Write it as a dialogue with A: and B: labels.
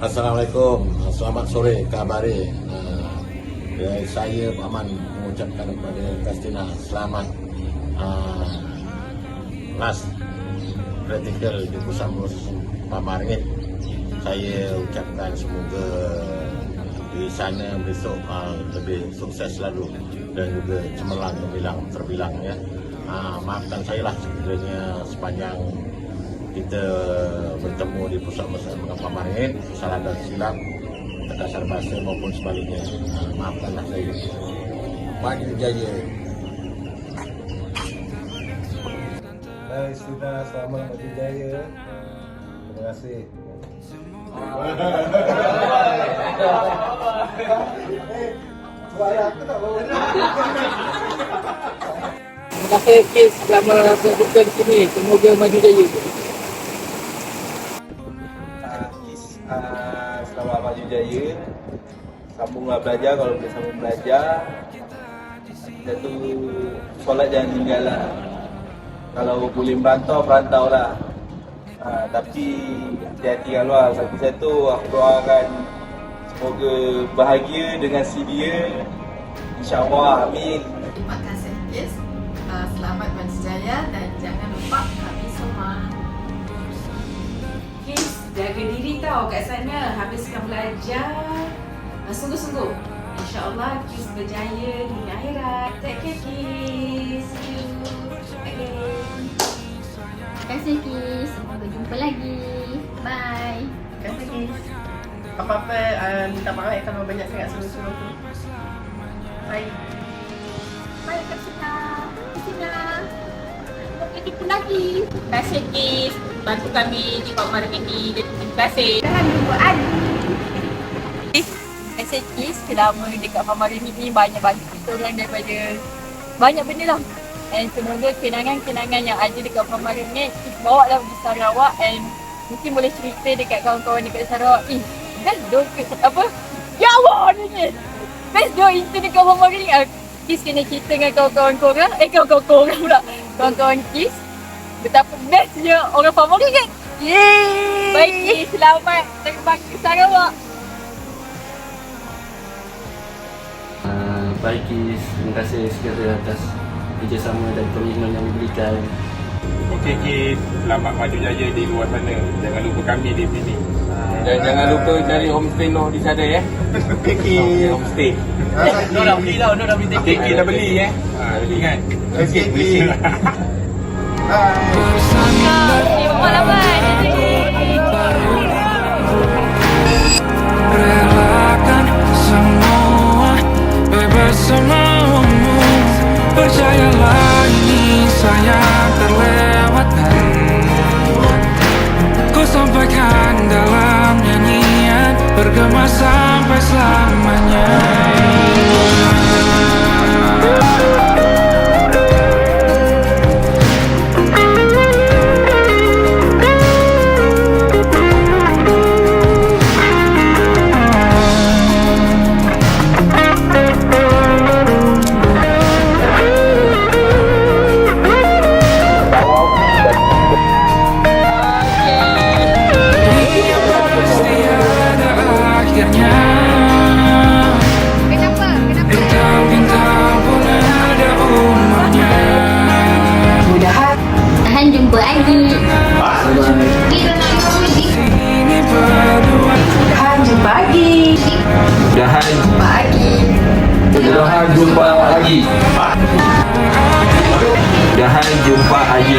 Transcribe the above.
A: Assalamualaikum, selamat sore, kabare. Saya Pak Man mengucapkan kepada Kastina selamat last practical di Pusambus Pamaringit. Saya ucapkan semoga di sana besok lebih sukses selalu dan juga cemerlang terbilang ya. Maafkan saya lah sekiranya sepanjang kita bertemu di pusat bersama Pamaringit salah dan silap terkasar bahasa maupun sebaliknya. Maafkanlah saya. Maju jaya.
B: Hai Sina, selamat maju jaya. Terima kasih. Suara aku tak bawa.
C: Terima kasih Kis selama berbuka di sini. Semoga maju jaya.
B: Kis, selamat maju jaya. Sambunglah belajar kalau boleh sambung belajar. Dan tu solat jangan tinggal lah. Kalau boleh perantau lah. Tapi hati-hati keluar. Satu-satu aku doakan semoga bahagia dengan si dia. InsyaAllah, amin.
D: Terima kasih Kis. Selamat berjaya dan jangan lupa kami semua.
E: Kis, jaga diri tau kat sana. Habiskan belajar. Sungguh-sungguh. InsyaAllah Kis berjaya di akhirat. Take care Kis. See you again.
F: Terima kasih Kis. Semoga jumpa lagi. Bye.
D: Terima kasih Kis. Apa-apa minta maaf kalau banyak sangat suruh-suruh tu. Bye.
F: Bye Kak Sina. Sina. Sampai jumpa lagi. Terima kasih Kis. Bantu kami di Pamaringit ini. Terima kasih. Jangan jumpa lagi. Terima kasih Kis. Selama dekat Pamaringit ni banyak-banyak kita orang daripada banyak benda lah. And semoga kenangan-kenangan yang ada dekat Pamaringit Kis bawa lah pergi Sarawak and mungkin boleh cerita dekat kawan-kawan dekat Sarawak. Best doh apa? Ya Allah ni. Best doh itu dekat Pamaringit. Kis kena cerita dengan kawan-kawan korang. Kawan-kawan korang pula. Kawan-kawan Kis. Betapa bestnya orang Pamaringit. Yeay. Baik Kis, selamat terbang ke Sarawak.
G: Baik Kis, terima kasih segala atas kerjasama dan komitmen yang diberikan.
H: Okey Kis, selamat maju jaya di luar sana. Jangan lupa kami di sini.
I: Dan jangan lupa cari homestay Noh di sana ya.
H: Okey, homestay.
I: Noh dah beli lah, Noh dah beli tiket.
H: Okey, dah beli ya. Beli kan? Okey, beli.
J: Relakan semua bersamamu. Percayalah ini sayang terlewatkan. Ku sampaikan dalam nyanyian bergema sampai selamanya.
F: Jumpa lagi.
G: Mudah-mudahan jumpa lagi. Mudah-mudahan jumpa lagi.